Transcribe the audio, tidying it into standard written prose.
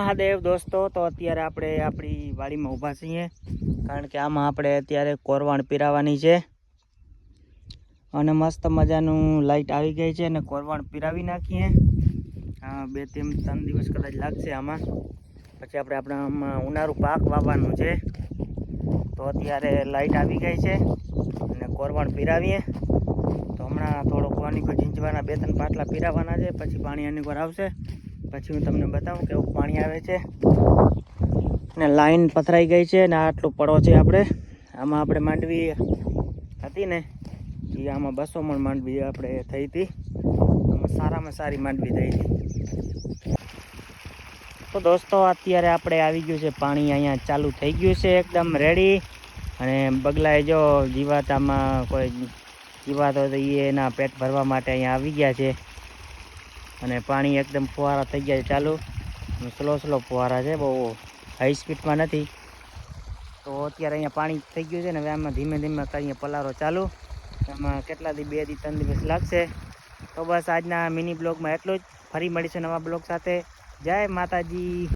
મહાદેવ દોસ્તો, તો અત્યારે આપણે આપણી વાડીમાં ઊભા છીએ, કારણ કે આમાં આપણે અત્યારે કોરવાણ પીરાવાની છે અને મસ્ત મજાનું લાઈટ આવી ગઈ છે અને કોરવાણ પીરાવી નાખીએ. 2-3 દિવસ કદાચ લાગશે આમાં. પછી આપણે આમાં ઉનાળુ પાક વાવવાનું છે. તો અત્યારે લાઈટ આવી ગઈ છે અને કોરવાણ પીરાવીએ. તો હમણાં થોડોક અનીકો ઝીંચવાના 2-3 પાટલા પીરાવાના છે, પછી પાણી અનીકોર આવશે. પછી હું તમને બતાવું કેવું પાણી આવે છે. અને લાઈન પથરાઈ ગઈ છે ને આટલો પડો છે. આમાં આપણે માંડવી હતી ને, એ આમાં 200 મણ માંડવી આપણે થઈ હતી. આમાં સારામાં સારી માંડવી થઈ હતી. તો દોસ્તો અત્યારે આપણે આવી ગયું છે પાણી, અહીંયા ચાલુ થઈ ગયું છે એકદમ રેડી. અને બગલાએ જો જીવાતામાં કોઈ જીવાત હોય તો એ એના પેટ ભરવા માટે અહીંયા આવી ગયા છે. અને પાણી એકદમ ફુવારા થઈ ગયા છે ચાલુ. સ્લો ફુવારા છે, બહુ હાઈ સ્પીડમાં નથી. તો અત્યારે અહીંયા પાણી થઈ ગયું છે ને, હવે આમાં ધીમે ધીમે કરીએ પલારો ચાલુ. એમાં કેટલા 2-3 દિવસ લાગશે. તો બસ આજના મિની બ્લોગમાં એટલું જ. ફરી મળીશું નવા બ્લોગ સાથે. જય માતાજી.